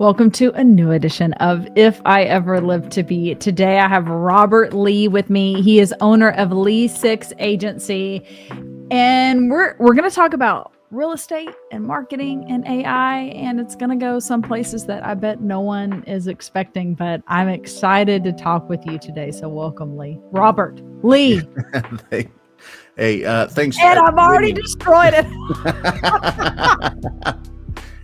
Welcome to a new edition of If I Ever Live to Be. Today I have Robert Lee with me. He is owner of Lesix Agency, and we're going to talk about real estate and marketing and AI, and it's going to go some places that I bet no one is expecting, but I'm excited to talk with you today. So welcome, Lee. Robert Lee. Thanks. And I've already Whitney. destroyed it.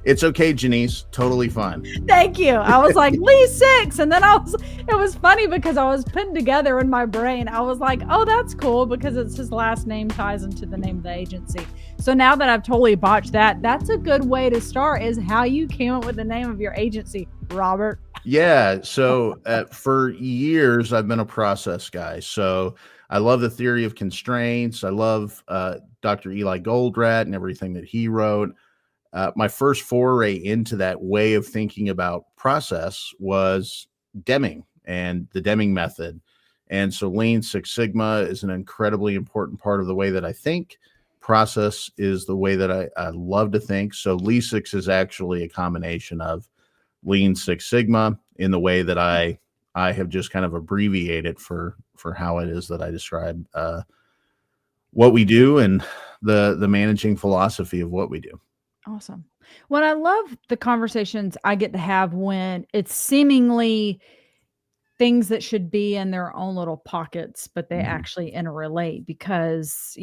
It's okay, Janice. Totally fine. Thank you. I was like, Lesix. And then it was funny because I was putting together in my brain. I was like, oh, that's cool because it's his last name ties into the name of the agency. So now that I've totally botched that, that's a good way to start is how you came up with the name of your agency, Robert. Yeah. So for years, I've been a process guy. So I love the theory of constraints. I love Dr. Eli Goldratt and everything that he wrote. My first foray into that way of thinking about process was Deming and the Deming method. And so Lean Six Sigma is an incredibly important part of the way that I think. Process is the way that I love to think. So Lesix is actually a combination of Lean Six Sigma in the way that I have just kind of abbreviated for how it is that I describe what we do and the managing philosophy of what we do. Awesome. Well, I love the conversations I get to have when it's seemingly things that should be in their own little pockets, but they actually interrelate because,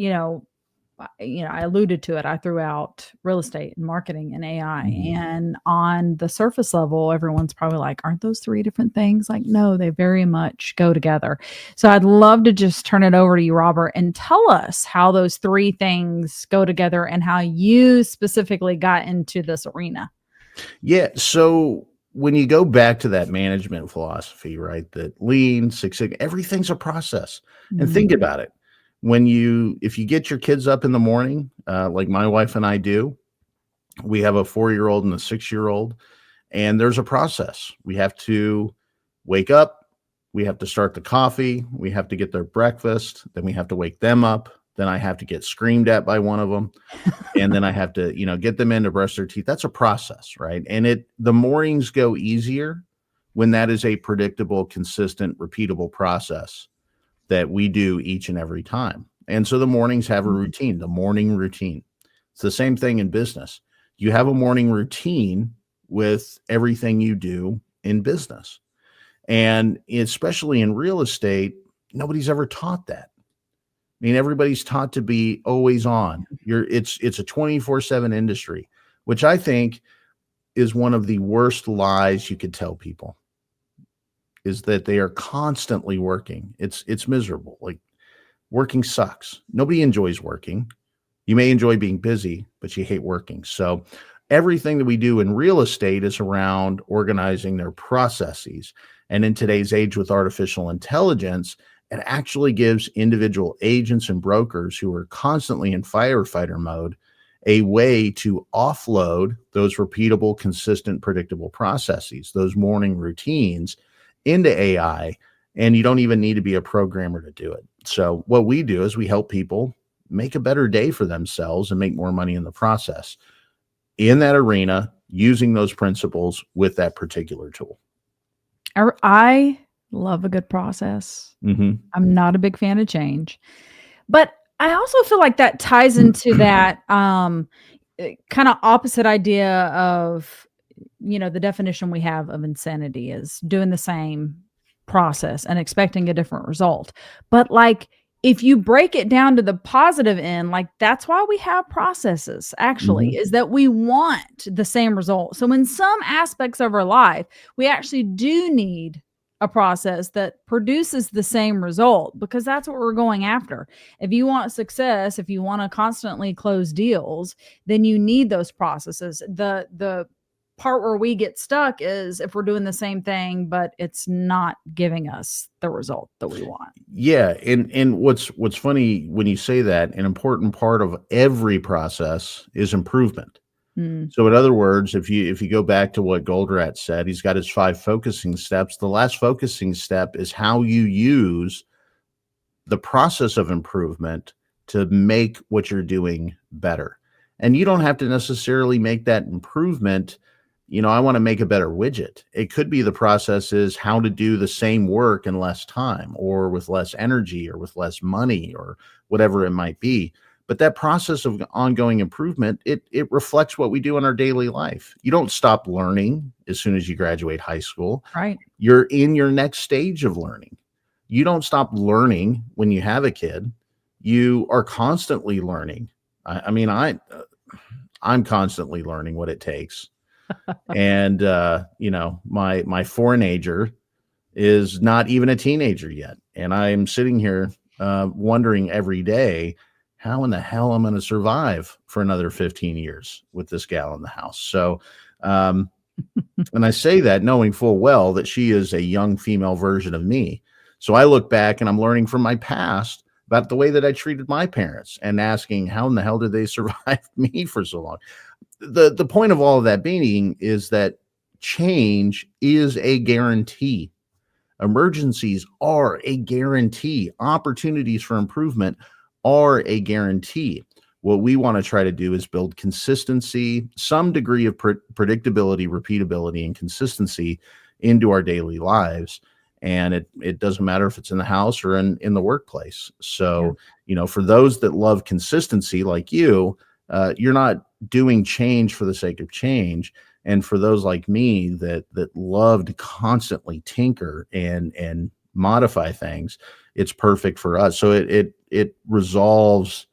I alluded to it. I threw out real estate and marketing and AI. And on the surface level, everyone's probably like, aren't those three different things? Like, no, they very much go together. So I'd love to just turn it over to you, Robert, and tell us how those three things go together and how you specifically got into this arena. Yeah. So when you go back to that management philosophy, right, that Lean, Six Sigma, everything's a process. And think about it. If you get your kids up in the morning, like my wife and I do, we have a 4-year-old and a 6-year-old, and there's a process. We have to wake up, we have to start the coffee, we have to get their breakfast, then we have to wake them up, then I have to get screamed at by one of them, and then I have to, get them in to brush their teeth. That's a process, right? And the mornings go easier when that is a predictable, consistent, repeatable process that we do each and every time. And so the mornings have a routine, the morning routine. It's the same thing in business. You have a morning routine with everything you do in business. And especially in real estate, nobody's ever taught that. I mean, everybody's taught to be always on. It's a 24/7 industry, which I think is one of the worst lies you could tell people. Is that they are constantly working. It's miserable. Like working sucks. Nobody enjoys working. You may enjoy being busy, but you hate working. So everything that we do in real estate is around organizing their processes. And in today's age with artificial intelligence, it actually gives individual agents and brokers who are constantly in firefighter mode a way to offload those repeatable, consistent, predictable processes, those morning routines into AI, and you don't even need to be a programmer to do it. So what we do is we help people make a better day for themselves and make more money in the process in that arena using those principles with that particular tool. I love a good process. I'm not a big fan of change, but I also feel like that ties into that kind of opposite idea of the definition we have of insanity is doing the same process and expecting a different result. But like, if you break it down to the positive end, like that's why we have processes actually, is that we want the same result. So in some aspects of our life, we actually do need a process that produces the same result because that's what we're going after. If you want success, if you want to constantly close deals, then you need those processes. The part where we get stuck is if we're doing the same thing, but it's not giving us the result that we want. Yeah. And what's funny when you say that, an important part of every process is improvement. So in other words, if you go back to what Goldratt said, he's got his 5 focusing steps. The last focusing step is how you use the process of improvement to make what you're doing better. And you don't have to necessarily make that improvement I want to make a better widget. It could be the process is how to do the same work in less time or with less energy or with less money or whatever it might be. But that process of ongoing improvement, it reflects what we do in our daily life. You don't stop learning as soon as you graduate high school. Right. You're in your next stage of learning. You don't stop learning when you have a kid. You are constantly learning. I'm constantly learning what it takes. And my four-nager is not even a teenager yet, and I'm sitting here wondering every day how in the hell I'm going to survive for another 15 years with this gal in the house. So, and I say that knowing full well that she is a young female version of me. So I look back and I'm learning from my past about the way that I treated my parents and asking how in the hell did they survive me for so long. The point of all of that being is that change is a guarantee. Emergencies are a guarantee. Opportunities for improvement are a guarantee. What we want to try to do is build consistency, some degree of predictability, repeatability, and consistency into our daily lives. And it doesn't matter if it's in the house or in the workplace. So, for those that love consistency like you're not doing change for the sake of change. And for those like me that love to constantly tinker and modify things, it's perfect for us. So it resolves,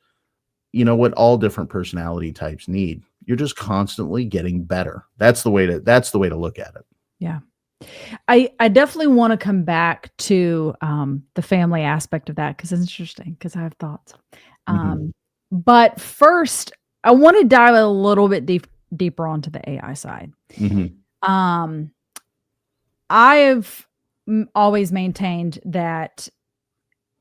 what all different personality types need. You're just constantly getting better. That's the way to look at it. Yeah. I definitely want to come back to the family aspect of that because it's interesting because I have thoughts. But first, I want to dive a little bit deeper onto the AI side. I have always maintained that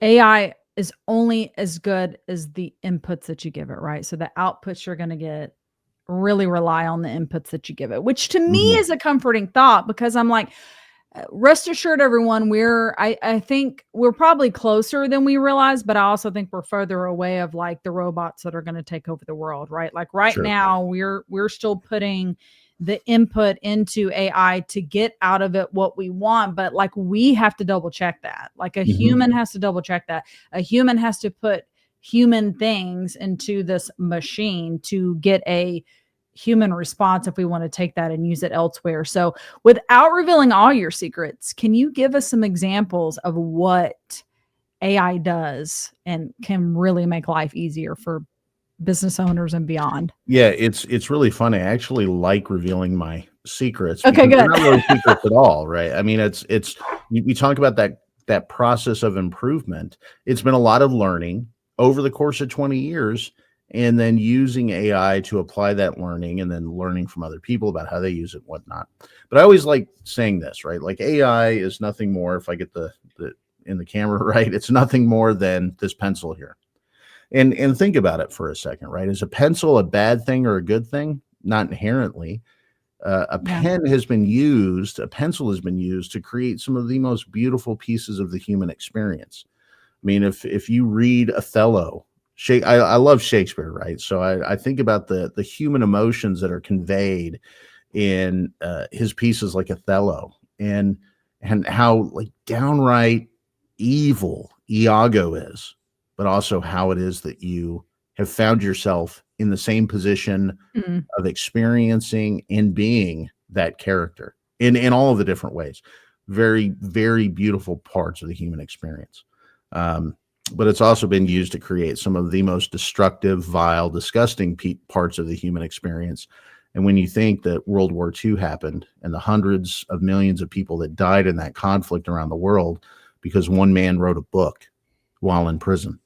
AI is only as good as the inputs that you give it, right? So the outputs you're going to get really rely on the inputs that you give it, which to me is a comforting thought because I'm like, rest assured, everyone, I think we're probably closer than we realize, but I also think we're further away of like the robots that are going to take over the world, right? Like now we're still putting the input into AI to get out of it what we want, but like we have to double check that. Like a human has to double check that. A human has to put human things into this machine to get a human response if we want to take that and use it elsewhere. So without revealing all your secrets, can you give us some examples of what AI does and can really make life easier for business owners and beyond? Yeah, it's really funny. I actually like revealing my secrets. Okay, good. They're not really secrets at all, right? I mean, it's we talk about that process of improvement. It's been a lot of learning over the course of 20 years and then using AI to apply that learning and then learning from other people about how they use it and whatnot. But I always like saying this, right? Like AI is nothing more, if I get the in the camera right, it's nothing more than this pencil here. And think about it for a second, right? Is a pencil a bad thing or a good thing? Not inherently. A pencil has been used to create some of the most beautiful pieces of the human experience. I mean, if you read Othello, I love Shakespeare, right? So I think about the human emotions that are conveyed in his pieces like Othello and how like downright evil Iago is, but also how it is that you have found yourself in the same position of experiencing and being that character in all of the different ways. Very, very beautiful parts of the human experience. But it's also been used to create some of the most destructive, vile, disgusting parts of the human experience. And when you think that World War II happened and the hundreds of millions of people that died in that conflict around the world because one man wrote a book while in prison.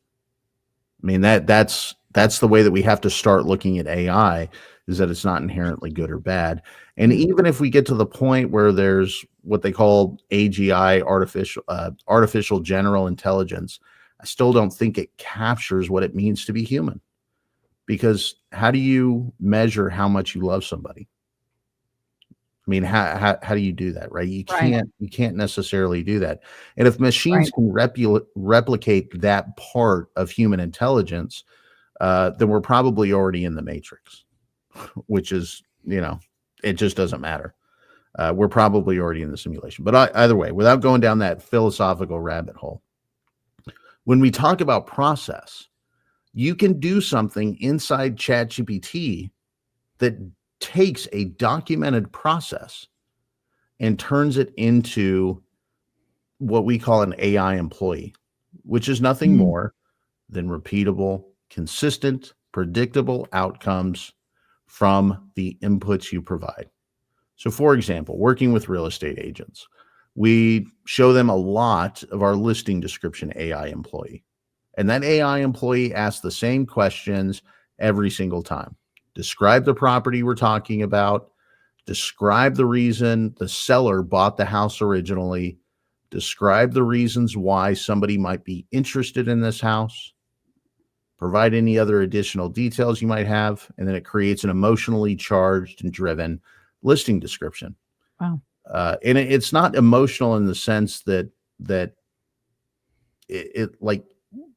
I mean, that's the way that we have to start looking at AI, is that it's not inherently good or bad. And even if we get to the point where there's what they call AGI, artificial general intelligence, I still don't think it captures what it means to be human. Because how do you measure how much you love somebody? I mean, how do you do that, right? You can't necessarily do that. And if machines can replicate that part of human intelligence, then we're probably already in the matrix, which is, it just doesn't matter. We're probably already in the simulation. But either way, without going down that philosophical rabbit hole, when we talk about process, you can do something inside ChatGPT that takes a documented process and turns it into what we call an AI employee, which is nothing more than repeatable, consistent, predictable outcomes from the inputs you provide. So, for example, working with real estate agents, we show them a lot of our listing description AI employee. And that AI employee asks the same questions every single time. Describe the property we're talking about. Describe the reason the seller bought the house originally. Describe the reasons why somebody might be interested in this house. Provide any other additional details you might have. And then it creates an emotionally charged and driven listing description. Wow. And it's not emotional in the sense that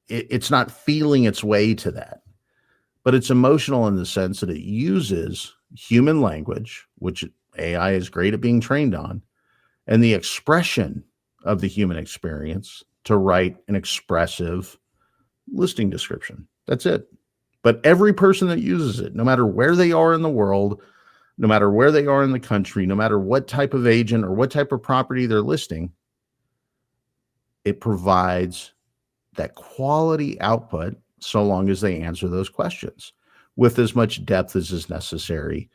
it's not feeling its way to that, but it's emotional in the sense that it uses human language, which AI is great at being trained on, and the expression of the human experience to write an expressive listing description. That's it. But every person that uses it, no matter where they are in the world, no matter where they are in the country, no matter what type of agent or what type of property they're listing, it provides that quality output so long as they answer those questions with as much depth as is necessary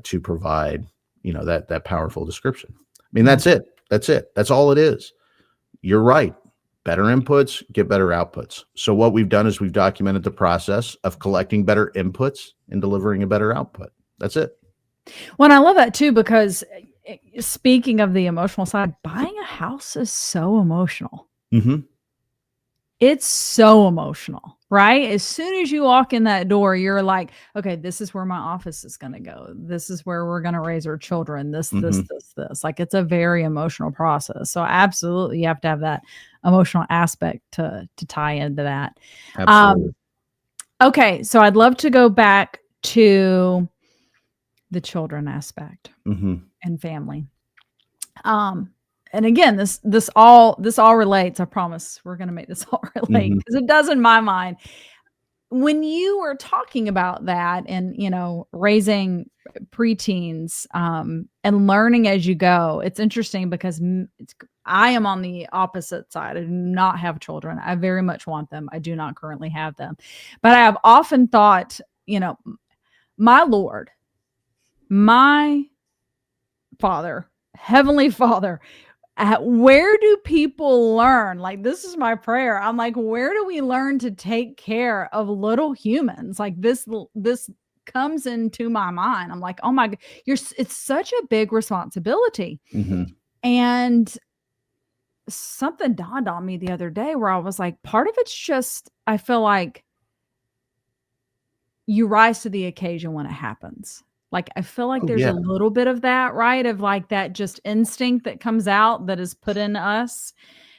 to provide, that powerful description. I mean, that's it. That's all it is. You're right. Better inputs get better outputs. So what we've done is we've documented the process of collecting better inputs and delivering a better output. That's it. Well, I love that too, because speaking of the emotional side, buying a house is so emotional. Mm-hmm. It's so emotional, right? As soon as you walk in that door, you're like, okay, this is where my office is going to go. This is where we're going to raise our children. This. Like, it's a very emotional process. So absolutely, you have to have that emotional aspect to tie into that. Absolutely. Okay. So I'd love to go back to the children aspect and family. And again, this all relates. I promise we're going to make this all relate, because it does in my mind. When you were talking about that and, raising preteens and learning as you go, it's interesting because I am on the opposite side. I do not have children. I very much want them. I do not currently have them. But I have often thought, my Lord, my Father, Heavenly Father, where do people learn? Like, this is my prayer. I'm like, where do we learn to take care of little humans? Like, this comes into my mind. I'm like, oh my God, it's such a big responsibility. And something dawned on me the other day where I was like, part of it's just, I feel like you rise to the occasion when it happens. Like, I feel like there's a little bit of that, right? Of like that just instinct that comes out, that is put in us,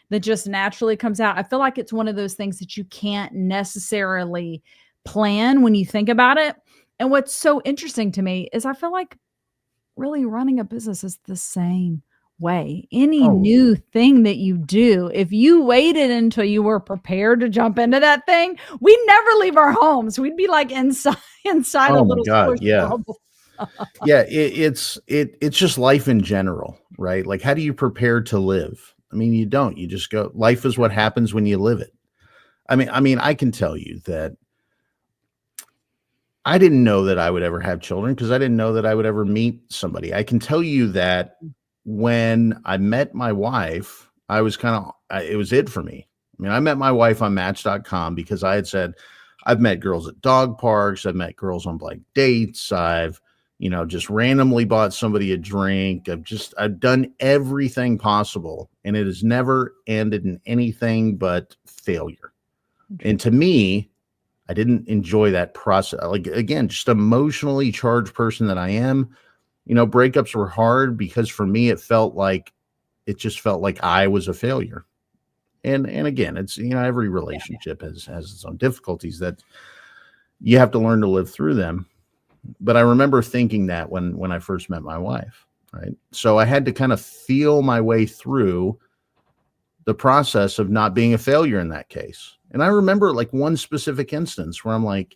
that just naturally comes out. I feel like it's one of those things that you can't necessarily plan when you think about it. And what's so interesting to me is I feel like really running a business is the same way. Any new thing that you do, if you waited until you were prepared to jump into that thing, we'd never leave our homes. We'd be like inside a little bubble. Yeah, it's just life in general, right? Like, how do you prepare to live? I mean, you don't. You just go. Life is what happens when you live it. I mean, I can tell you that I didn't know that I would ever have children because I didn't know that I would ever meet somebody. I can tell you that when I met my wife, I was it was it for me. I mean, I met my wife on Match.com because I had said, I've met girls at dog parks. I've met girls on blank dates. I've just randomly bought somebody a drink. I've done everything possible, and it has never ended in anything but failure. And to me, I didn't enjoy that process. Like, again, just emotionally charged person that I am, breakups were hard because for me, it just felt like I was a failure. And again, it's, every relationship has its own difficulties that you have to learn to live through them. But I remember thinking that when I first met my wife, right? So I had to kind of feel my way through the process of not being a failure in that case. And I remember like one specific instance where I'm like,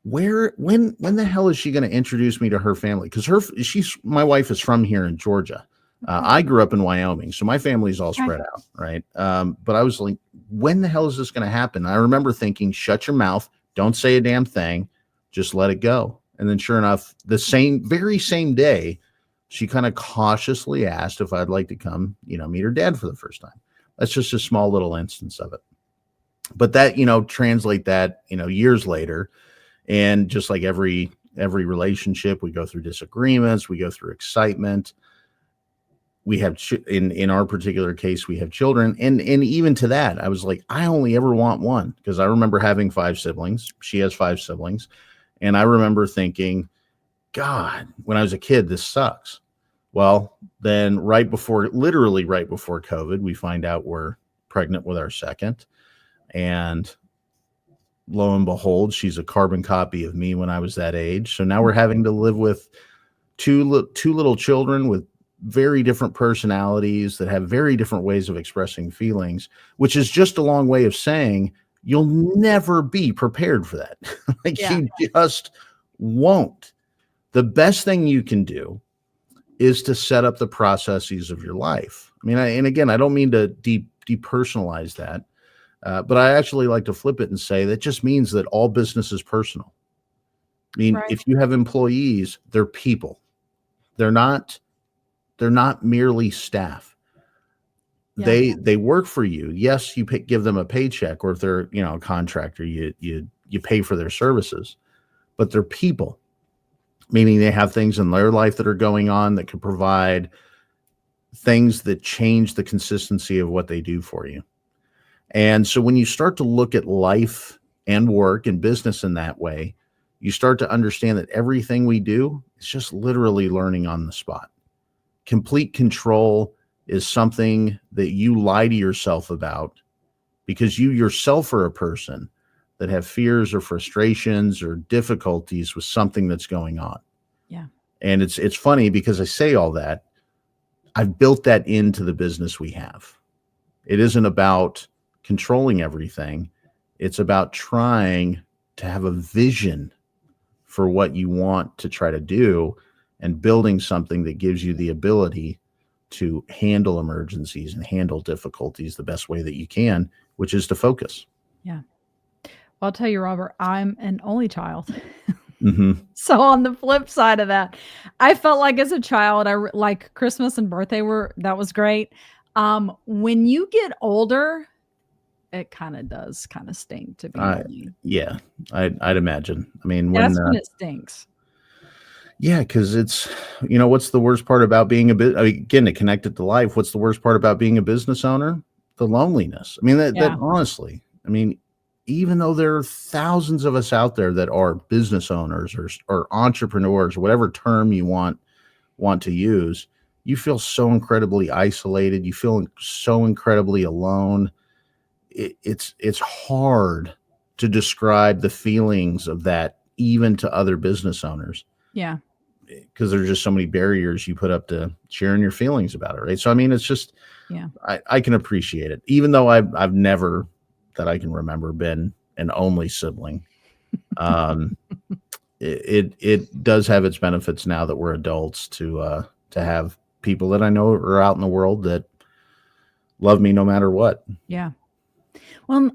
when the hell is she going to introduce me to her family? Because my wife is from here in Georgia. I grew up in Wyoming, so my family's all spread out, right? But I was like, when the hell is this going to happen? I remember thinking, shut your mouth, don't say a damn thing, just let it go. And then sure enough, the very same day, she kind of cautiously asked if I'd like to come, meet her dad for the first time. That's just a small little instance of it. But that, translate that, years later. And just like every relationship, we go through disagreements, we go through excitement. We have in our particular case, we have children, and even to that, I was like, I only ever want one, because I remember having 5 siblings. She has 5 siblings, and I remember thinking, God, when I was a kid, this sucks. Well, then literally right before COVID, we find out we're pregnant with our second, and lo and behold, she's a carbon copy of me when I was that age. So now we're having to live with two little children with very different personalities that have very different ways of expressing feelings, which is just a long way of saying you'll never be prepared for that. You just won't. The best thing you can do is to set up the processes of your life. I mean, and again, I don't mean to depersonalize that. But I actually like to flip it and say that just means that all business is personal. I mean, if you have employees, they're people. They're not merely staff. Yeah. They work for you. Yes, you give them a paycheck, or if they're, a contractor, you pay for their services, but they're people, meaning they have things in their life that are going on that could provide things that change the consistency of what they do for you. And so when you start to look at life and work and business in that way, you start to understand that everything we do is just literally learning on the spot. Complete control is something that you lie to yourself about, because you yourself are a person that have fears or frustrations or difficulties with something that's going on. Yeah. And it's funny, because I say all that, I've built that into the business we have. It isn't about controlling everything. It's about trying to have a vision for what you want to try to do, and building something that gives you the ability to handle emergencies and handle difficulties the best way that you can, which is to focus. Yeah. Well, I'll tell you, Robert, I'm an only child. Mm-hmm. So on the flip side of that, I felt like as a child, like Christmas and birthday that was great. When you get older, it does sting to be lonely. Yeah, I'd imagine. I mean, when it stinks. Yeah, because it's, what's the worst part about being again, to connect it to life, what's the worst part about being a business owner? The loneliness. I mean, that honestly, I mean, even though there are thousands of us out there that are business owners or entrepreneurs, whatever term you want to use, you feel so incredibly isolated. You feel so incredibly alone. It's hard to describe the feelings of that, even to other business owners. Yeah. Because there's just so many barriers you put up to sharing your feelings about it, right? So, I mean, it's just, I can appreciate it, even though I've never, that I can remember, been an only sibling. It does have its benefits now that we're adults to have people that I know are out in the world that love me no matter what. Yeah. Well,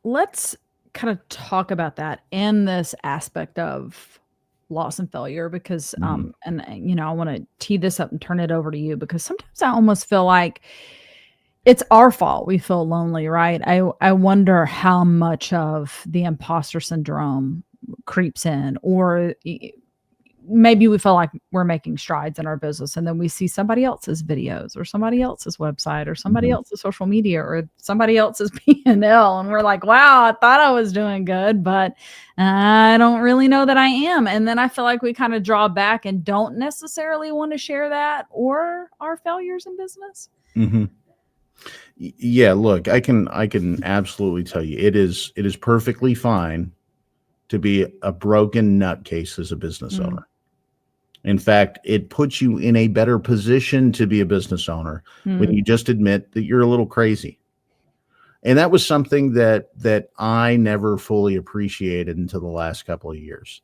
let's kind of talk about that in this aspect of loss and failure, because and I want to tee this up and turn it over to you, because sometimes I almost feel like it's our fault we feel lonely, right? I wonder how much of the imposter syndrome creeps in, or maybe we feel like we're making strides in our business, and then we see somebody else's videos or somebody else's website or somebody else's social media or somebody else's P&L, and we're like, wow, I thought I was doing good, but I don't really know that I am. And then I feel like we kind of draw back and don't necessarily want to share that or our failures in business. Mm-hmm. Yeah, look, I can absolutely tell you, it is perfectly fine to be a broken nutcase as a business owner. In fact, it puts you in a better position to be a business owner when you just admit that you're a little crazy. And that was something that I never fully appreciated until the last couple of years.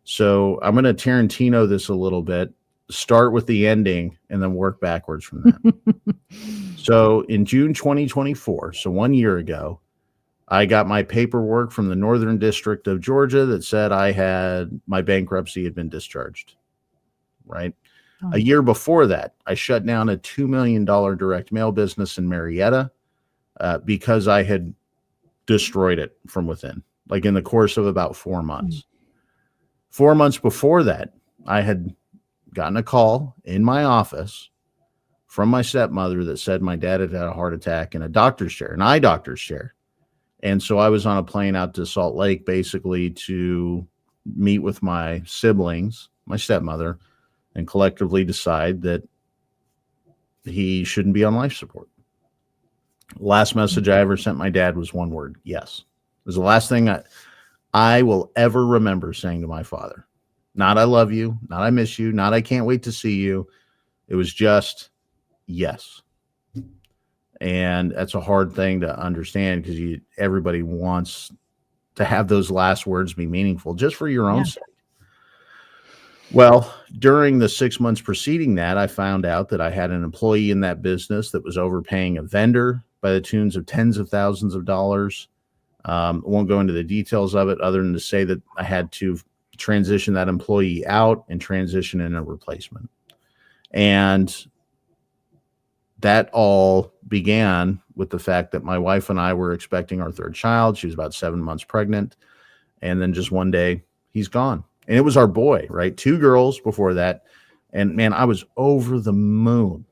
So I'm going to Tarantino this a little bit, start with the ending, and then work backwards from that. So in June 2024, so 1 year ago, I got my paperwork from the Northern District of Georgia that said my bankruptcy had been discharged. Right. A year before that, I shut down a $2 million direct mail business in Marietta because I had destroyed it from within, like in the course of about 4 months. 4 months before that, I had gotten a call in my office from my stepmother that said my dad had had a heart attack in a doctor's chair, an eye doctor's chair. And so I was on a plane out to Salt Lake basically to meet with my siblings, my stepmother, and collectively decide that he shouldn't be on life support. Last message I ever sent my dad was one word: yes. It was the last thing I will ever remember saying to my father. Not "I love you," not "I miss you," not "I can't wait to see you." It was just yes. And that's a hard thing to understand because everybody wants to have those last words be meaningful just for your own sake. Well, during the 6 months preceding that, I found out that I had an employee in that business that was overpaying a vendor by the tunes of tens of thousands of dollars. I won't go into the details of it other than to say that I had to transition that employee out and transition in a replacement. And that all began with the fact that my wife and I were expecting our third child. She was about 7 months pregnant. And then just one day, he's gone. And it was our boy, right? 2 girls before that. And man, I was over the moon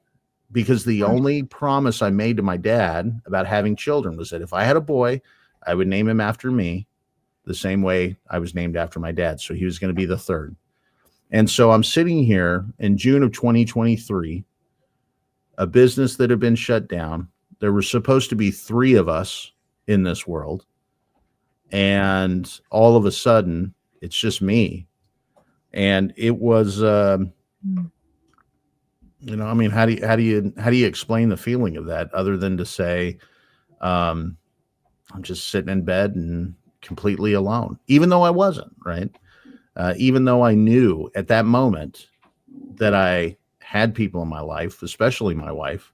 because the only promise I made to my dad about having children was that if I had a boy, I would name him after me the same way I was named after my dad. So he was going to be the third. And so I'm sitting here in June of 2023, a business that had been shut down. There were supposed to be 3 of us in this world. And all of a sudden, it's just me. And it was, I mean, how do you explain the feeling of that other than to say, I'm just sitting in bed and completely alone, even though I wasn't, right? Even though I knew at that moment that I had people in my life, especially my wife,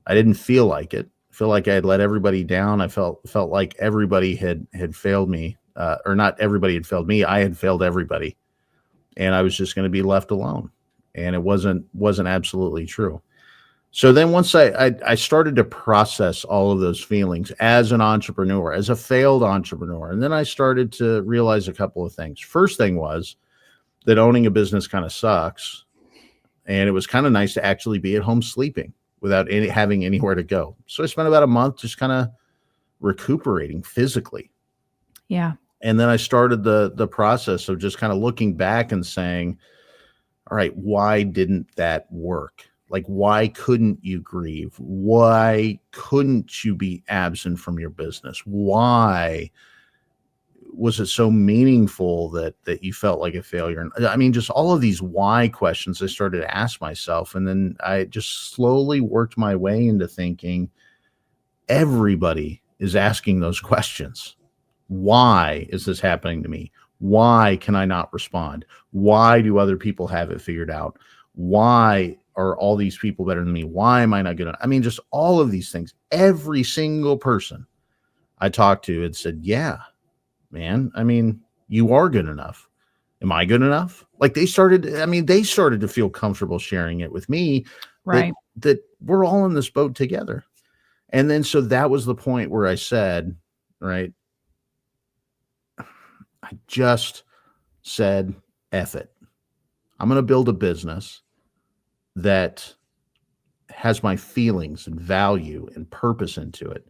I didn't feel like it. I feel like I had let everybody down. I felt like everybody had failed me, or not everybody had failed me. I had failed everybody, and I was just going to be left alone. And it wasn't absolutely true. So then once I started to process all of those feelings as an entrepreneur, as a failed entrepreneur, and then I started to realize a couple of things. First thing was that owning a business kind of sucks, and it was kind of nice to actually be at home sleeping without having anywhere to go. So I spent about a month just kind of recuperating physically. Yeah. And then I started the process of just kind of looking back and saying, all right, why didn't that work? Like, why couldn't you grieve? Why couldn't you be absent from your business? Why was it so meaningful that you felt like a failure? I mean, just all of these why questions I started to ask myself. And then I just slowly worked my way into thinking everybody is asking those questions. Why is this happening to me? Why can I not respond? Why do other people have it figured out? Why are all these people better than me? Why am I not good enough? I mean, just all of these things. Every single person I talked to had said, yeah, man, I mean, you are good enough. Am I good enough? Like they started to feel comfortable sharing it with me, Right. that we're all in this boat together. And then, so that was the point where I said, right, I just said, F it. I'm going to build a business that has my feelings and value and purpose into it,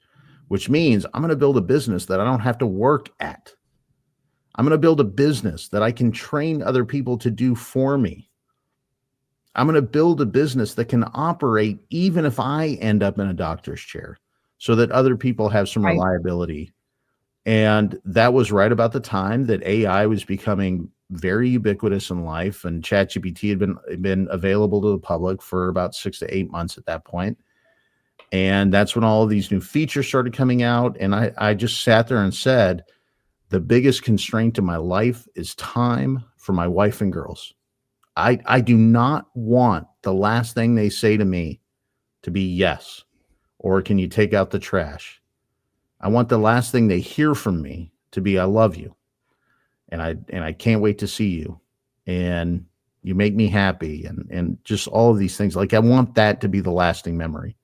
which means I'm going to build a business that I don't have to work at. I'm going to build a business that I can train other people to do for me. I'm going to build a business that can operate even if I end up in a doctor's chair so that other people have some reliability And that was right about the time that AI was becoming very ubiquitous in life, and ChatGPT had been available to the public for about 6 to 8 months at that point. And that's when all of these new features started coming out. And I just sat there and said, the biggest constraint in my life is time for my wife and girls. I do not want the last thing they say to me to be yes, or can you take out the trash? I want the last thing they hear from me to be I love you, and I can't wait to see you, and you make me happy, and just all of these things. Like I want that to be the lasting memory.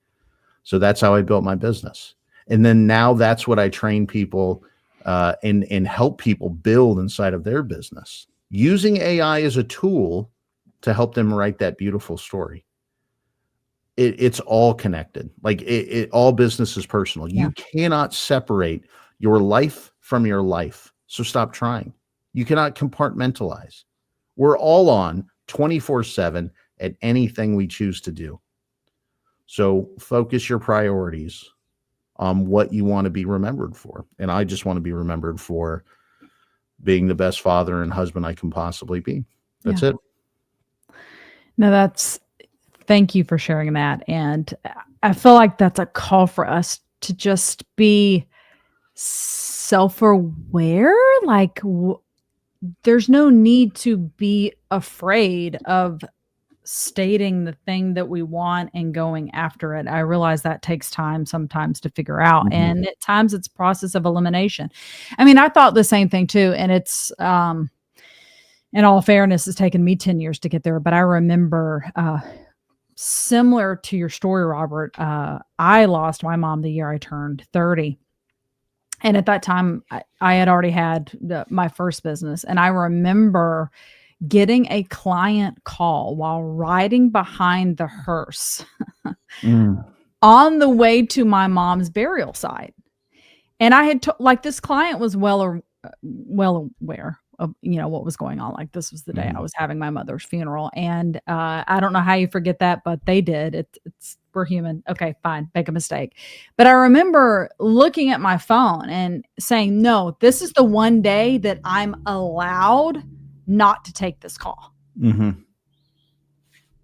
So that's how I built my business. And then now that's what I train people and help people build inside of their business, using AI as a tool to help them write that beautiful story. It's all connected. Like all business is personal. Yeah. You cannot separate your life from your life. So stop trying. You cannot compartmentalize. We're all on 24/7 at anything we choose to do. So focus your priorities on what you want to be remembered for. And I just want to be remembered for being the best father and husband I can possibly be. That's it. No, thank you for sharing that. And I feel like that's a call for us to just be self-aware. Like there's no need to be afraid of stating the thing that we want and going after it. I realize that takes time sometimes to figure out. Mhm. And at times it's process of elimination. I mean, I thought the same thing too. And it's, in all fairness, it's taken me 10 years to get there. But I remember, similar to your story, Robert, I lost my mom the year I turned 30. And at that time, I had already had my first business. And I remember getting a client call while riding behind the hearse on the way to my mom's burial site. And I had like this client was well aware of, what was going on. Like this was the day I was having my mother's funeral. And I don't know how you forget that, but they did. It's we're human. Okay, fine. Make a mistake. But I remember looking at my phone and saying, no, this is the one day that I'm allowed not to take this call.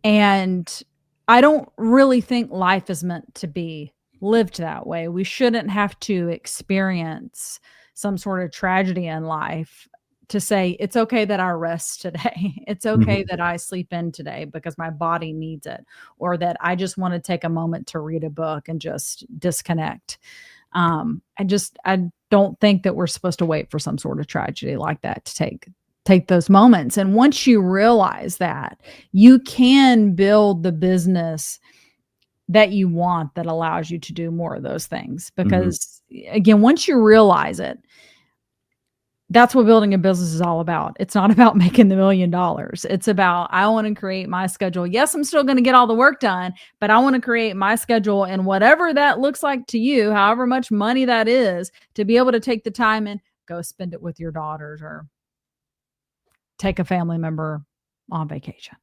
And I don't really think life is meant to be lived that way. We shouldn't have to experience some sort of tragedy in life to say, it's okay that I rest today. It's okay that I sleep in today because my body needs it, or that I just want to take a moment to read a book and just disconnect. I don't think that we're supposed to wait for some sort of tragedy like that to take those moments. And once you realize that, you can build the business that you want that allows you to do more of those things. Because again, once you realize it, that's what building a business is all about. It's not about making the $1 million. It's about, I want to create my schedule. Yes, I'm still going to get all the work done, but I want to create my schedule, and whatever that looks like to you, however much money that is, to be able to take the time and go spend it with your daughters or take a family member on vacation.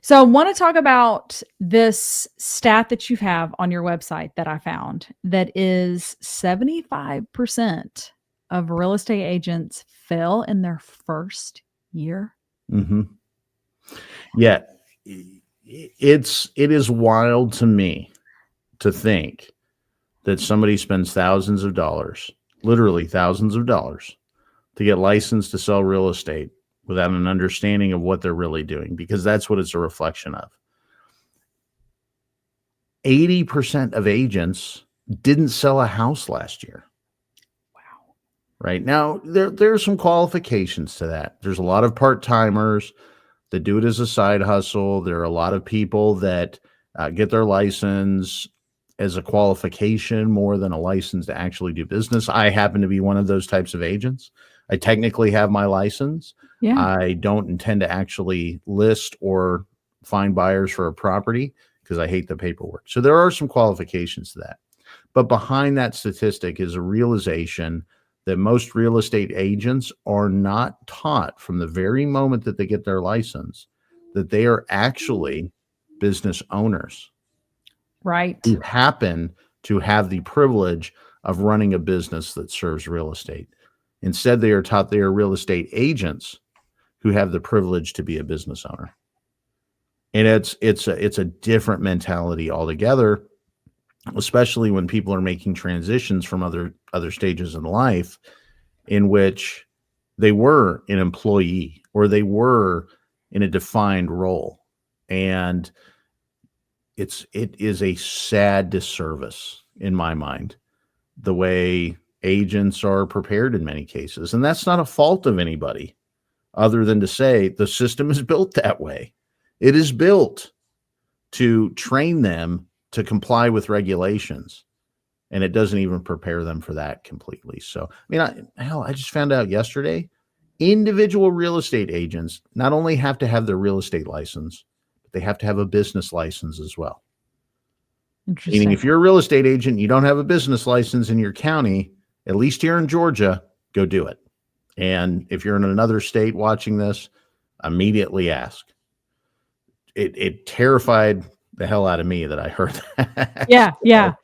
So I want to talk about this stat that you have on your website that I found, that is 75% of real estate agents fail in their first year. Yeah. It is wild to me to think that somebody spends thousands of dollars, literally thousands of dollars, to get licensed to sell real estate without an understanding of what they're really doing, because that's what it's a reflection of. 80% of agents didn't sell a house last year. Wow. Right now, there's some qualifications to that. There's a lot of part-timers that do it as a side hustle. There are a lot of people that get their license as a qualification more than a license to actually do business. I happen to be one of those types of agents. I technically have my license. Yeah. I don't intend to actually list or find buyers for a property because I hate the paperwork. So there are some qualifications to that. But behind that statistic is a realization that most real estate agents are not taught from the very moment that they get their license that they are actually business owners. Right. Who happen to have the privilege of running a business that serves real estate. Instead, they are taught they are real estate agents who have the privilege to be a business owner. And it's a different mentality altogether, especially when people are making transitions from other stages in life in which they were an employee or they were in a defined role. And it is a sad disservice in my mind, the way agents are prepared in many cases. And that's not a fault of anybody other than to say the system is built that way. It is built to train them to comply with regulations, and it doesn't even prepare them for that completely. So, I mean, I just found out yesterday, individual real estate agents not only have to have their real estate license, but they have to have a business license as well. Interesting. Meaning if you're a real estate agent, you don't have a business license in your county, at least here in Georgia, go do it. And if you're in another state watching this, immediately ask. It terrified the hell out of me that I heard that. Yeah.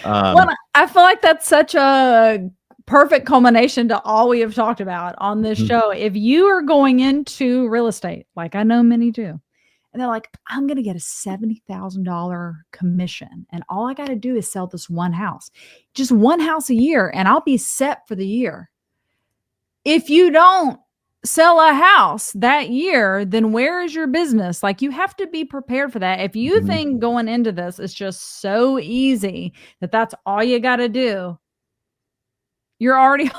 Well, I feel like that's such a perfect culmination to all we have talked about on this show. If you are going into real estate, like I know many do, and they're like, I'm going to get a $70,000 commission, and all I got to do is sell this one house, just one house a year, and I'll be set for the year. If you don't sell a house that year, then where is your business? Like, you have to be prepared for that. If you think going into this is just so easy that that's all you got to do, you're already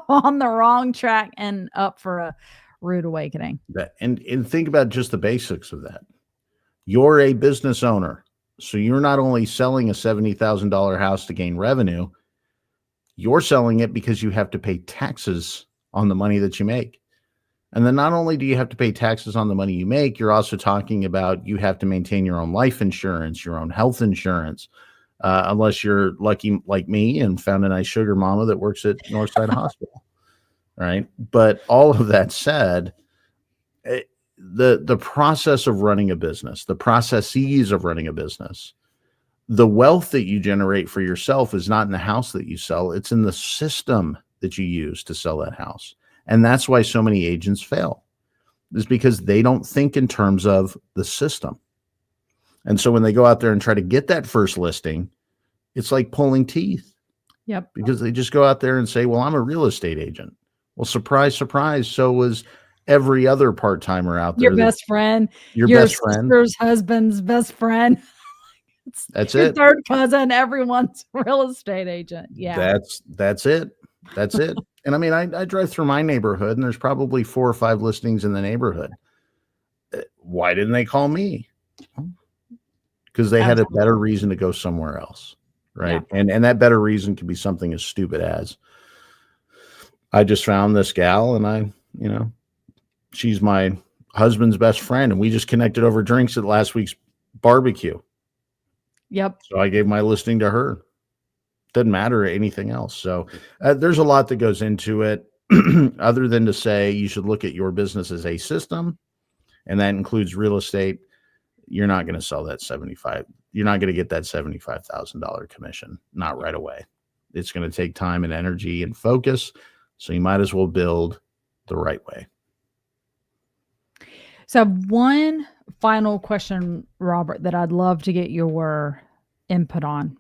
on the wrong track and up for a rude awakening. And think about just the basics of that. You're a business owner, so you're not only selling a $70,000 house to gain revenue, you're selling it because you have to pay taxes on the money that you make. And then not only do you have to pay taxes on the money you make, you're also talking about you have to maintain your own life insurance, your own health insurance, unless you're lucky like me and found a nice sugar mama that works at Northside Hospital, right? But all of that said, the process of running a business, the processes of running a business, the wealth that you generate for yourself is not in the house that you sell. It's in the system that you use to sell that house. And that's why so many agents fail, is because they don't think in terms of the system. And so when they go out there and try to get that first listing, it's like pulling teeth. Yep. Because they just go out there and say, well, I'm a real estate agent. Well, surprise, surprise. So was every other part-timer out there. Your best friend, your best sister's husband's best friend. That's your it. Third cousin, everyone's real estate agent. Yeah. That's it. That's it. And I mean, I drive through my neighborhood and there's probably 4 or 5 listings in the neighborhood. Why didn't they call me? Because they had a better reason to go somewhere else. Right. Yeah. And that better reason could be something as stupid as, I just found this gal and she's my husband's best friend and we just connected over drinks at last week's barbecue. Yep. So I gave my listing to her. Doesn't matter anything else. So there's a lot that goes into it other than to say you should look at your business as a system. And that includes real estate. You're not going to sell that you're not going to get that $75,000 commission. Not right away. It's going to take time and energy and focus. So you might as well build the right way. So one final question, Robert, that I'd love to get your input on.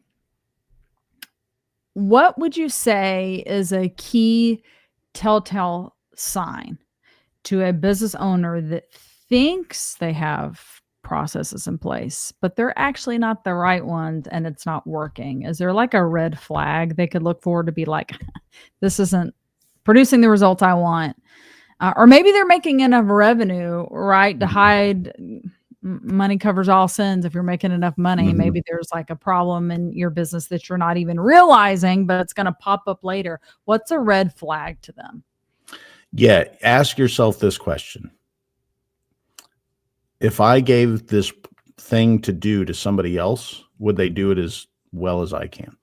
What would you say is a key telltale sign to a business owner that thinks they have processes in place, but they're actually not the right ones and it's not working? Is there like a red flag they could look forward to be like, this isn't producing the results I want? Or maybe they're making enough revenue, right, to hide. Money covers all sins. If you're making enough money, maybe there's like a problem in your business that you're not even realizing, but it's going to pop up later. What's a red flag to them? Yeah. Ask yourself this question. If I gave this thing to do to somebody else, would they do it as well as I can?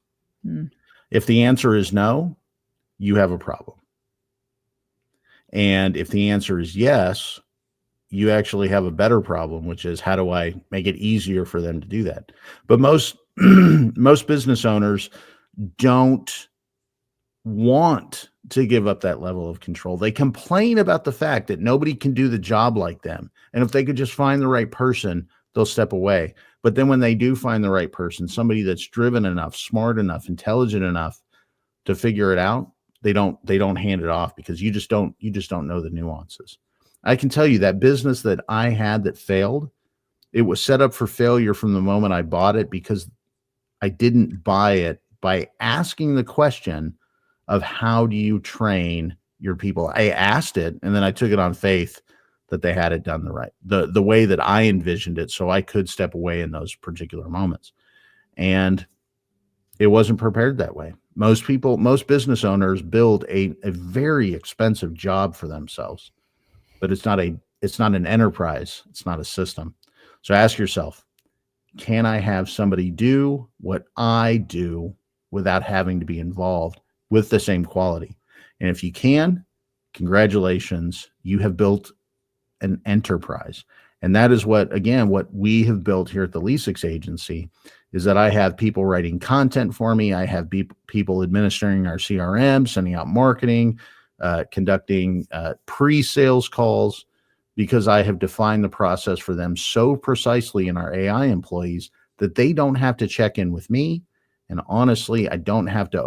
If the answer is no, you have a problem. And if the answer is yes, you actually have a better problem, which is how do I make it easier for them to do that? But most business owners don't want to give up that level of control. They complain about the fact that nobody can do the job like them. And if they could just find the right person, they'll step away. But then when they do find the right person, somebody that's driven enough, smart enough, intelligent enough to figure it out, they don't hand it off, because you just don't know the nuances. I can tell you that business that I had that failed, it was set up for failure from the moment I bought it, because I didn't buy it by asking the question of how do you train your people. I asked it, and then I took it on faith that they had it done the way that I envisioned it, so I could step away in those particular moments. And it wasn't prepared that way. Most business owners build a very expensive job for themselves, but it's not an enterprise. It's not a system. So ask yourself, can I have somebody do what I do without having to be involved with the same quality? And if you can, congratulations, you have built an enterprise. And that is what we have built here at the Lesix Agency, is that I have people writing content for me. I have people administering our CRM, sending out marketing, conducting pre-sales calls, because I have defined the process for them so precisely in our AI employees that they don't have to check in with me. And honestly, I don't have to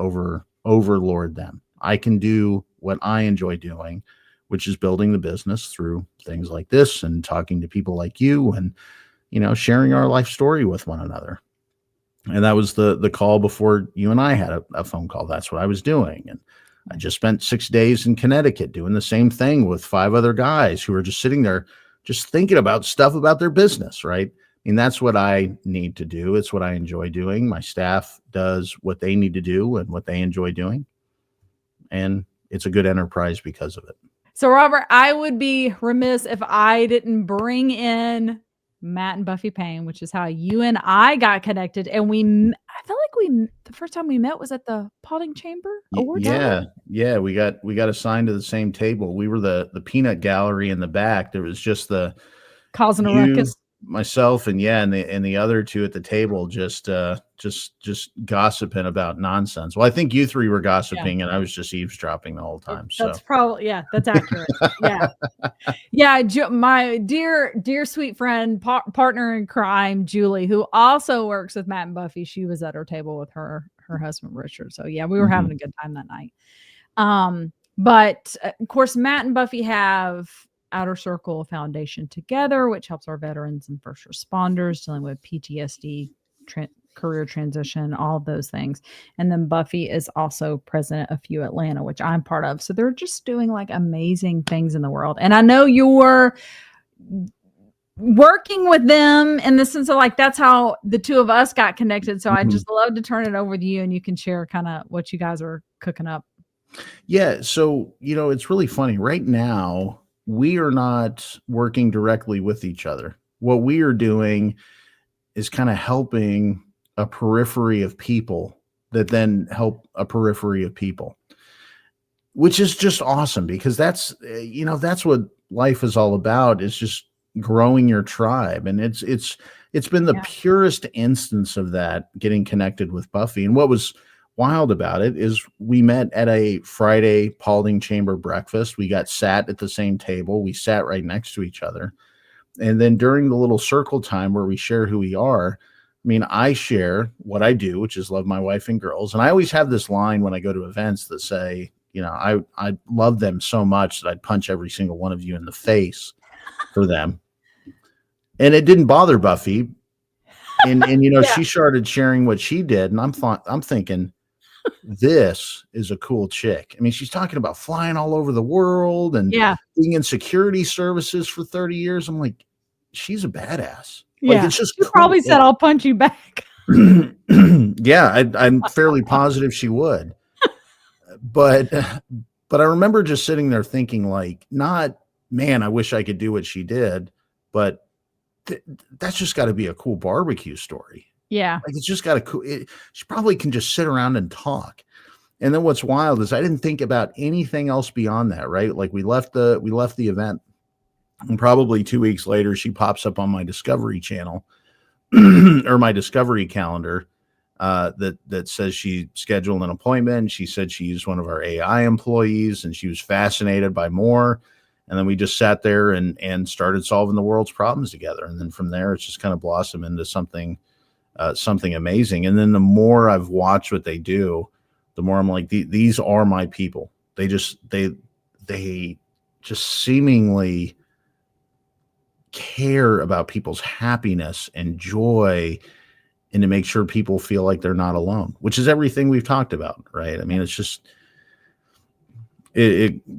overlord them. I can do what I enjoy doing, which is building the business through things like this and talking to people like you, and, sharing our life story with one another. And that was the call before you and I had a phone call. That's what I was doing. And I just spent 6 days in Connecticut doing the same thing with 5 other guys who were just sitting there, just thinking about stuff about their business, right? I mean, that's what I need to do. It's what I enjoy doing. My staff does what they need to do and what they enjoy doing. And it's a good enterprise because of it. So, Robert, I would be remiss if I didn't bring in Matt and Buffy Payne, which is how you and I got connected. And I feel like the first time we met was at the Paulding Chamber Awards. Yeah. We got assigned to the same table. We were the peanut gallery in the back. There was just causing a ruckus. Myself, and the other two at the table, just gossiping about nonsense. Well, I think you three were gossiping, and I was just eavesdropping the whole time. That's probably, that's accurate. My dear sweet friend, partner in crime, Julie, who also works with Matt and Buffy, she was at her table with her husband Richard. So we were having a good time that night. But of course, Matt and Buffy have Outer Circle Foundation Together, which helps our veterans and first responders dealing with PTSD, career transition, all of those things. And then Buffy is also president of FEW Atlanta, which I'm part of. So they're just doing like amazing things in the world. And I know you're working with them in the sense of like, that's how the two of us got connected. So I just love to turn it over to you, and you can share kind of what you guys are cooking up. Yeah. So, it's really funny right now. We are not working directly with each other. What we are doing is kind of helping a periphery of people that then help a periphery of people, which is just awesome, because that's what life is all about, is just growing your tribe. And it's been the purest instance of that, getting connected with Buffy. And what was wild about it is we met at a Friday Paulding Chamber breakfast. We got sat at the same table. We sat right next to each other. And then during the little circle time where we share who we are, I mean, I share what I do, which is love my wife and girls. And I always have this line when I go to events that say, I love them so much that I'd punch every single one of you in the face for them. And it didn't bother Buffy. And she started sharing what she did. And I'm thinking, this is a cool chick. I mean, she's talking about flying all over the world and being in security services for 30 years. I'm like, she's a badass. Like, it's just she probably said, I'll punch you back. I'm fairly positive she would. But I remember just sitting there thinking, like, not, man, I wish I could do what she did, but that's just got to be a cool barbecue story. Yeah. Like, it's just got she probably can just sit around and talk. And then what's wild is I didn't think about anything else beyond that, right? Like, we left the event, and probably 2 weeks later, she pops up on my Discovery channel or my Discovery calendar, that says she scheduled an appointment. She said she used one of our AI employees, and she was fascinated by more. And then we just sat there and started solving the world's problems together. And then from there, it's just kind of blossomed into something amazing. And then the more I've watched what they do, the more I'm like, these are my people. They just seemingly care about people's happiness and joy, and to make sure people feel like they're not alone, which is everything we've talked about, right? I mean, it's just,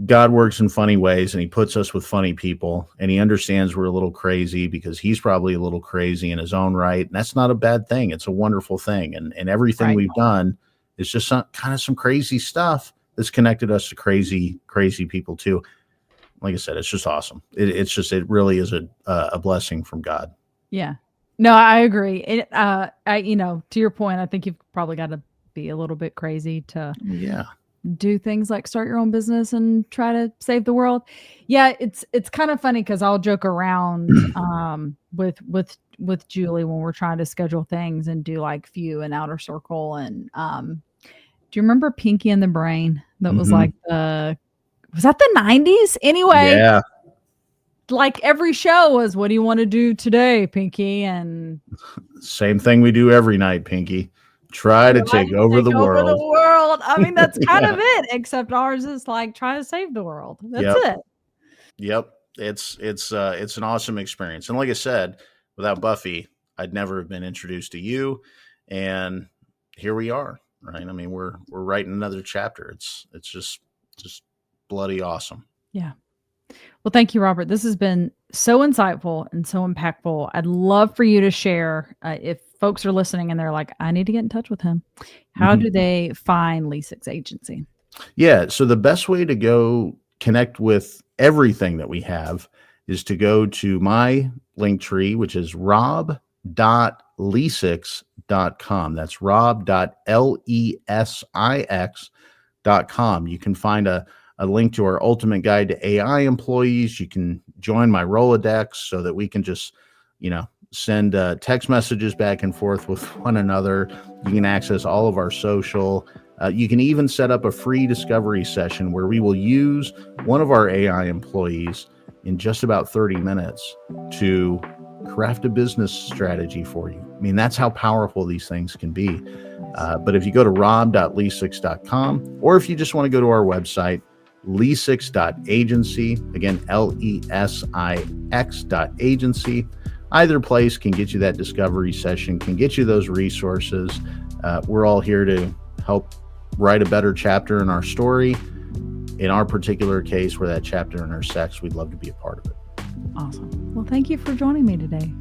God works in funny ways, and he puts us with funny people, and he understands we're a little crazy because he's probably a little crazy in his own right. And that's not a bad thing. It's a wonderful thing. And everything we've done is just some crazy stuff that's connected us to crazy people too. Like I said, it's just awesome. It really is a blessing from God. Yeah. No, I agree. To your point, I think you've probably got to be a little bit crazy to do things like start your own business and try to save the world. Yeah, it's kind of funny because I'll joke around with Julie when we're trying to schedule things and do like Few and Outer Circle. And do you remember Pinky and the Brain? That was like was that the 90s? Anyway, yeah. Like every show was, what do you want to do today, Pinky? And same thing we do every night, Pinky. Try to take over the world. I mean, that's kind of it, except ours is like try to save the world. That's it. Yep. It's an awesome experience. And like I said, without Buffy, I'd never have been introduced to you. And here we are, right? I mean, we're writing another chapter. It's just bloody awesome. Yeah. Well, thank you, Robert. This has been so insightful and so impactful. I'd love for you to share, if folks are listening and they're like, I need to get in touch with him, how do they find Lesix Agency? Yeah. So the best way to go connect with everything that we have is to go to my link tree, which is rob.lesix.com. That's rob.lesix.com. You can find a link to our ultimate guide to AI employees. You can join my Rolodex so that we can just, send text messages back and forth with one another. You can access all of our social. You can even set up a free discovery session where we will use one of our AI employees in just about 30 minutes to craft a business strategy for you. I mean, that's how powerful these things can be. But if you go to rob.lesix.com, or if you just want to go to our website, lesix.agency, again, lesix.agency, either place can get you that discovery session, can get you those resources. We're all here to help write a better chapter in our story. In our particular case, where that chapter intersects, we'd love to be a part of it. Awesome. Well, thank you for joining me today.